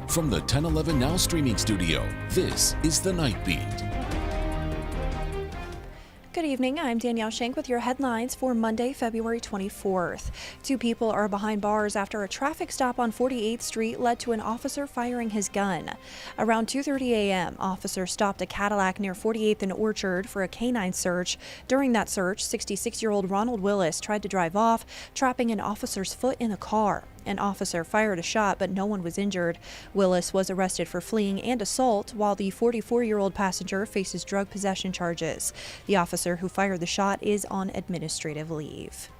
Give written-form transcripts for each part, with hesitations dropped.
From the 1011 Now streaming studio, this is The Night Beat. Good evening, I'm Danielle Shenk with your headlines for Monday, February 24th. Two people are behind bars after a traffic stop on 48th Street led to an officer firing his gun. Around 2:30 a.m., officers stopped a Cadillac near 48th and Orchard for a canine search. During that search, 66-year-old Ronald Willis tried to drive off, trapping an officer's foot in the car. An officer fired a shot, but no one was injured. Willis was arrested for fleeing and assault, while the 44-year-old passenger faces drug possession charges. The officer who fired the shot is on administrative leave.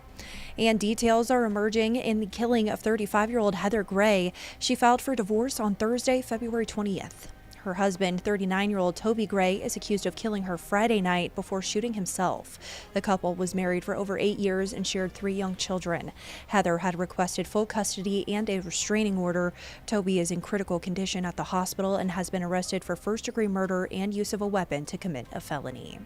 And details are emerging in the killing of 35-year-old Heather Gray. She filed for divorce on Thursday, February 20th. Her husband, 39-year-old Toby Gray, is accused of killing her Friday night before shooting himself. The couple was married for over 8 years and shared 3 young children. Heather had requested full custody and a restraining order. Toby is in critical condition at the hospital and has been arrested for first-degree murder and use of a weapon to commit a felony.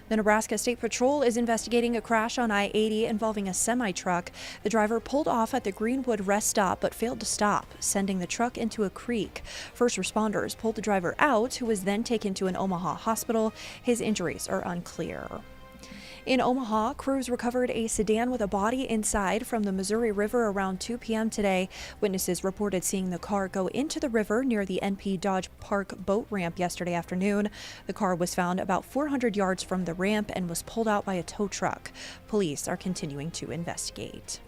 The Nebraska State Patrol is investigating a crash on I-80 involving a semi-truck. The driver pulled off at the Greenwood rest stop but failed to stop, sending the truck into a creek. First responders pulled the driver out, who was then taken to an Omaha hospital. His injuries are unclear. In Omaha, crews recovered a sedan with a body inside from the Missouri River around 2 p.m. today. Witnesses reported seeing the car go into the river near the NP Dodge Park boat ramp yesterday afternoon. The car was found about 400 yards from the ramp and was pulled out by a tow truck. Police are continuing to investigate.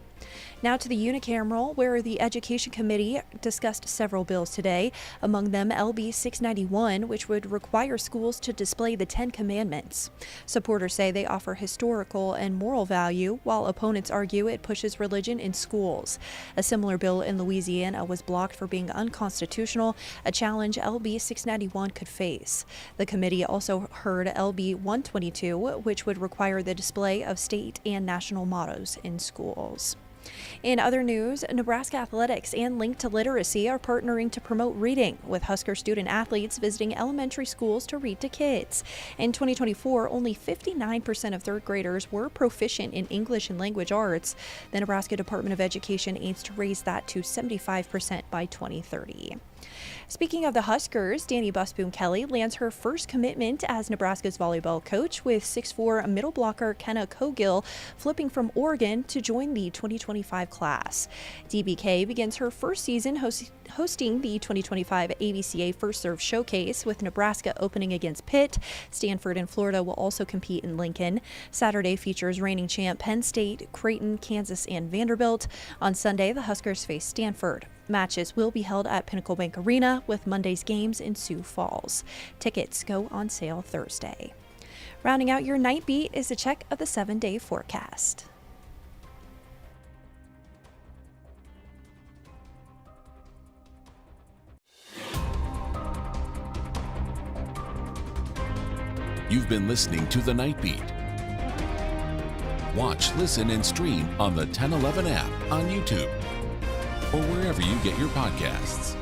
Now to the unicameral, where the Education Committee discussed several bills today, among them LB 691, which would require schools to display the 10 Commandments. Supporters say they offer historical and moral value, while opponents argue it pushes religion in schools. A similar bill in Louisiana was blocked for being unconstitutional, a challenge LB 691 could face. The committee also heard LB 122, which would require the display of state and national mottos in schools. In other news, Nebraska Athletics and Link to Literacy are partnering to promote reading, with Husker student athletes visiting elementary schools to read to kids. In 2024, only 59% of third graders were proficient in English and language arts. The Nebraska Department of Education aims to raise that to 75% by 2030. Speaking of the Huskers, Dani Busboom-Kelly lands her first commitment as Nebraska's volleyball coach, with 6'4" middle blocker Kenna Cogill flipping from Oregon to join the 2025 class. DBK begins her first season hosting the 2025 AVCA First Serve Showcase, with Nebraska opening against Pitt. Stanford and Florida will also compete in Lincoln. Saturday features reigning champ Penn State, Creighton, Kansas, and Vanderbilt. On Sunday, the Huskers face Stanford. Matches will be held at Pinnacle Bank Arena, with Monday's games in Sioux Falls. Tickets go on sale Thursday. Rounding out your night beat is a check of the 7-day forecast. You've been listening to The Night Beat. Watch, listen, and stream on the 1011 app on YouTube or wherever you get your podcasts.